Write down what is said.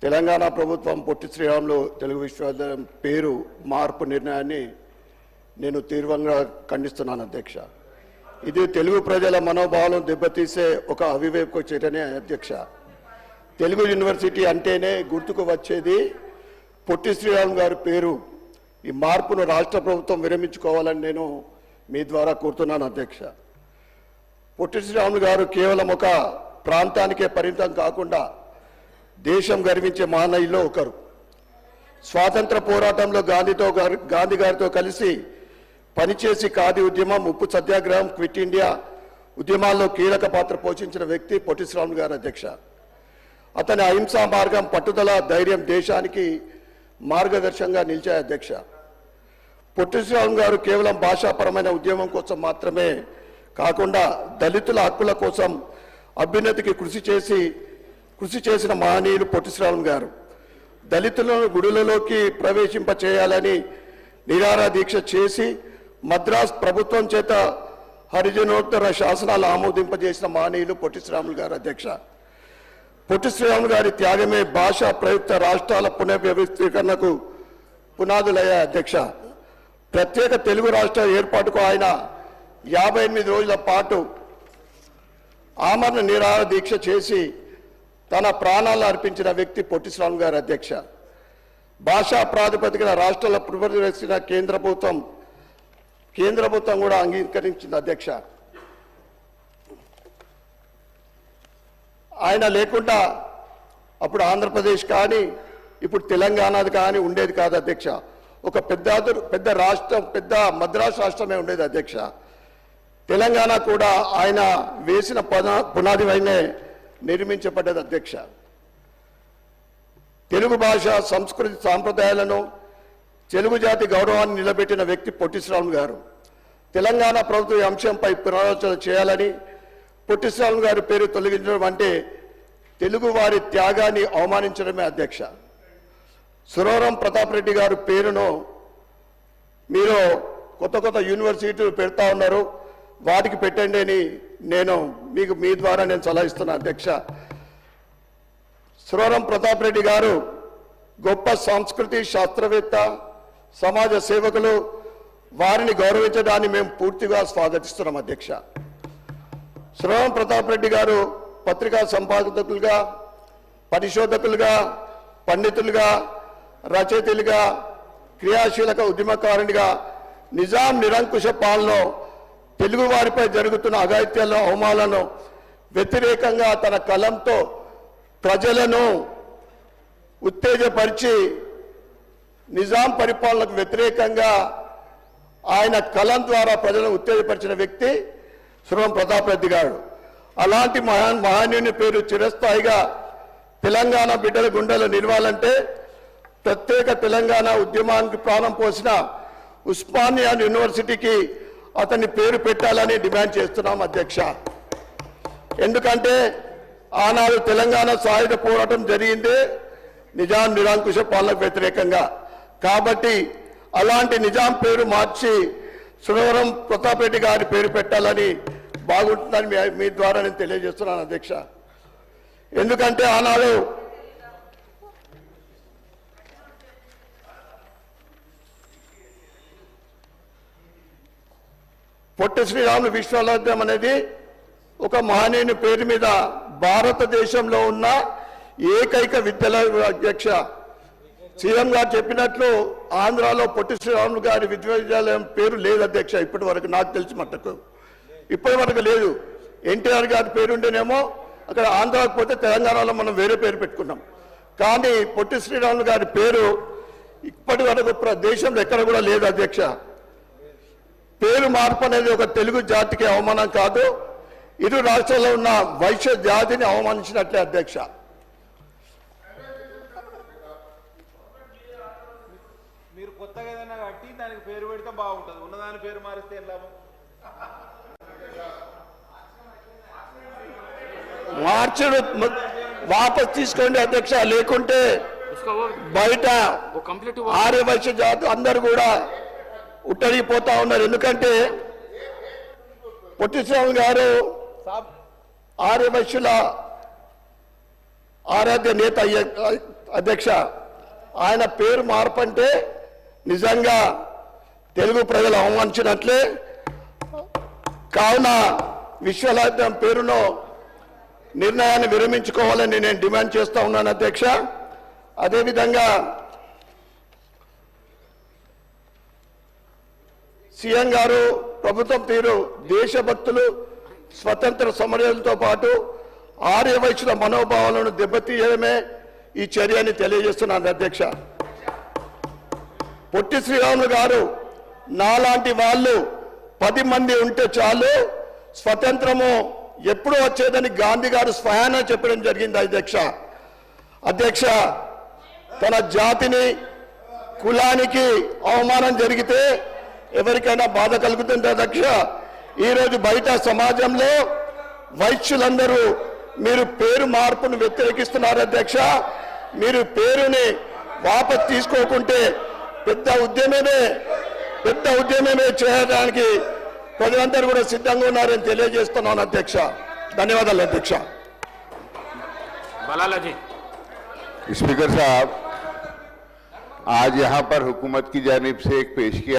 తెలంగాణ ప్రభుత్వం పొట్టి శ్రీరాములు తెలుగు విశ్వవిద్యాలయం పేరు మార్పు నిర్ణయాన్ని నేను తీవ్రంగా ఖండిస్తున్నాను అధ్యక్ష. ఇది తెలుగు ప్రజల మనోభావాలను దెబ్బతీసే ఒక అవివేక చర్యనే అధ్యక్ష. తెలుగు యూనివర్సిటీ అంటేనే గుర్తుకు వచ్చేది పొట్టి శ్రీరాములు గారి పేరు. ఈ మార్పును రాష్ట్ర ప్రభుత్వం విరమించుకోవాలని నేను మీ ద్వారా కోరుతున్నాను అధ్యక్ష. పొట్టి శ్రీరాములు గారు కేవలం ఒక ప్రాంతానికే పరిమితం కాకుండా దేశం గర్వించే మహనీయుల్లో ఒకరు. స్వాతంత్ర పోరాటంలో గాంధీ గారితో కలిసి పనిచేసి ఖాదీ ఉద్యమం, ఉప్పు సత్యాగ్రహం, క్విట్ ఇండియా ఉద్యమాల్లో కీలక పాత్ర పోషించిన వ్యక్తి పొట్టి శ్రీరాములు గారు అధ్యక్ష. అతని అహింసా మార్గం, పట్టుదల, ధైర్యం దేశానికి మార్గదర్శకంగా నిలిచాయి అధ్యక్ష. పొట్టి శ్రీరాములు గారు కేవలం భాషాపరమైన ఉద్యమం కోసం మాత్రమే కాకుండా దళితుల హక్కుల కోసం అభ్యున్నతికి కృషి చేసిన మహనీయులు పొట్టి శ్రీరాములు గారు. దళితులను గుడులలోకి ప్రవేశింప చేయాలని నిరాహార దీక్ష చేసి మద్రాస్ ప్రభుత్వం చేత హరిజనోత్తర శాసనాలు ఆమోదింపజేసిన మహనీయులు పొట్టి శ్రీరాములు గారు అధ్యక్ష. పొట్టి శ్రీరాములు గారి త్యాగమే భాషా ప్రయుక్త రాష్ట్రాల పునర్వ్యవస్థీకరణకు పునాదులయ్యాయి అధ్యక్ష. ప్రత్యేక తెలుగు రాష్ట్ర ఏర్పాటుకు ఆయన 58 రోజుల పాటు ఆమరణ నిరాహార దీక్ష చేసి తన ప్రాణాలు అర్పించిన వ్యక్తి పొట్టి శ్రీరాములు గారు అధ్యక్ష. భాషా ప్రాతిపదికన రాష్ట్రాల పునర్వ్యవస్థ కేంద్ర ప్రభుత్వం కూడా అంగీకరించింది అధ్యక్ష. ఆయన లేకుండా అప్పుడు ఆంధ్రప్రదేశ్ కానీ ఇప్పుడు తెలంగాణది కానీ ఉండేది కాదు అధ్యక్ష. ఒక పెద్ద రాష్ట్రం, పెద్ద మద్రాసు రాష్ట్రమే ఉండేది అధ్యక్ష. తెలంగాణ కూడా ఆయన వేసిన పునాది పైనే నిర్మించబడ్డది అధ్యక్ష. తెలుగు భాష, సంస్కృతి, సాంప్రదాయాలను, తెలుగు జాతి గౌరవాన్ని నిలబెట్టిన వ్యక్తి పొట్టి శ్రీరాములు గారు. తెలంగాణ ప్రభుత్వ అంశంపై పునరాలోచన చేయాలని, పొట్టి శ్రీరాములు గారి పేరు తొలగించడం అంటే తెలుగు వారి త్యాగాన్ని అవమానించడమే అధ్యక్ష. సురవరం ప్రతాప్ రెడ్డి గారి పేరును మీరు కొత్త యూనివర్సిటీలు పెడతా ఉన్నారు, వాటికి పెట్టండి అని నేను మీ ద్వారా నేను సలహా ఇస్తున్నా అధ్యక్ష. సురవరం ప్రతాప్ రెడ్డి గారు గొప్ప సంస్కృతి శాస్త్రవేత్త, సమాజ సేవకులు. వారిని గౌరవించడాన్ని మేము పూర్తిగా స్వాగతిస్తున్నాం అధ్యక్ష. సురవరం ప్రతాప్ రెడ్డి గారు పత్రికా సంపాదకులుగా, పరిశోధకులుగా, పండితులుగా, రచయితలుగా, క్రియాశీలక ఉద్యమకారునిగా నిజాం నిరంకుశ పాలనలో తెలుగు వారిపై జరుగుతున్న అఘాయిత్యాలను, అవమానాలను వ్యతిరేకంగా తన కలంతో ప్రజలను ఉత్తేజపరిచి నిజాం పరిపాలనకు వ్యతిరేకంగా ఆయన కలం ద్వారా ప్రజలను ఉత్తేజపరిచిన వ్యక్తి సురవరం ప్రతాప్ రెడ్డి గారు. అలాంటి మహనీయుని పేరు చిరస్థాయిగా తెలంగాణ బిడ్డల గుండెలో నిలవాలంటే ప్రత్యేక తెలంగాణ ఉద్యమానికి ప్రాణం పోసిన ఉస్మానియా యూనివర్సిటీకి అతని పేరు పెట్టాలని డిమాండ్ చేస్తున్నాం అధ్యక్ష. ఎందుకంటే ఆనాడు తెలంగాణ సాయుధ పోరాటం జరిగిందే నిజాం నిరంకుశ పాలనకు వ్యతిరేకంగా. కాబట్టి అలాంటి నిజాం పేరు మార్చి సురవరం ప్రతాప్ రెడ్డి గారి పేరు పెట్టాలని బాగుంటుందని మీ ద్వారా నేను తెలియజేస్తున్నాను అధ్యక్ష. ఎందుకంటే ఆనాడు పొట్టి శ్రీరాములు విశ్వవిద్యాలయం అనేది ఒక మహనీయుని పేరు మీద భారతదేశంలో ఉన్న ఏకైక విద్యాలయం అధ్యక్ష. సీఎం గారు చెప్పినట్లు ఆంధ్రాలో పొట్టి శ్రీరాములు గారి విశ్వవిద్యాలయం పేరు లేదు అధ్యక్ష. ఇప్పటి వరకు నాకు తెలిసి మట్టుకు ఇప్పటి వరకు లేదు. ఎన్టీఆర్ గారి పేరు ఉంటేనేమో అక్కడ ఆంధ్రాకు పోతే తెలంగాణలో మనం వేరే పేరు పెట్టుకున్నాం. కానీ పొట్టి శ్రీరాములు గారి పేరు ఇప్పటి వరకు దేశంలో ఎక్కడ కూడా లేదు అధ్యక్ష. పేరు మార్పు అనేది ఒక తెలుగు జాతికి అవమానం కాదు, ఇరు రాష్ట్రాల్లో ఉన్న వైశ్య జాతిని అవమానించినట్లే అధ్యక్ష. మీరు కొత్తగా ఏదైనా కట్టి దానికి పేరు పెడితే బాగుంటుంది, ఉన్నదాని పేరు మారిస్తే ఏం లాభం? మార్చడు, వాపస్ తీసుకోండి అధ్యక్ష. లేకుంటే బయట ఆర్యవైశ్య జాతి అందరూ కూడా ఉట్టడిపోతా ఉన్నారు. ఎందుకంటే పొట్టి శ్రీరాములు గారు ఆర్యవైశ్యుల ఆరాధ్య నేత అధ్యక్ష ఆయన పేరు మార్పు అంటే నిజంగా తెలుగు ప్రజలు అవమానించినట్లే. కావున విశ్వనాథం పేరులో నిర్ణయాన్ని విరమించుకోవాలని నేను డిమాండ్ చేస్తా ఉన్నాను అధ్యక్ష. అదేవిధంగా సీఎం గారు ప్రభుత్వం తీరు దేశభక్తులు స్వతంత్ర సమరయులతో పాటు ఆర్యవైశ్యుల మనోభావాలను దెబ్బతీయడమే ఈ చర్యని తెలియజేస్తున్నాను అధ్యక్ష. పొట్టి శ్రీరాములు గారు నాలాంటి వాళ్ళు 10 మంది ఉంటే చాలు, స్వతంత్రము ఎప్పుడు వచ్చేదని గాంధీ గారు స్వయాన చెప్పడం జరిగింది అధ్యక్ష. తన జాతిని కులానికి అవమానం జరిగితే ఎవరికైనా బాధ కలుగుతుంది అధ్యక్ష. ఈరోజు బయట సమాజంలో వైశ్యులందరూ మీరు పేరు మార్పును వ్యతిరేకిస్తున్నారు అధ్యక్ష. మీరు పేరుని వాపసు తీసుకోకుంటే పెద్ద ఉద్యమమే చేయడానికి ప్రజలందరూ కూడా సిద్ధంగా ఉన్నారని తెలియజేస్తున్నాను అధ్యక్ష. ధన్యవాదాలు అధ్యక్ష. बलाला जी। स्पीकर साहब, आज यहाँ पर हुकूमत की जानिब से एक पेश किया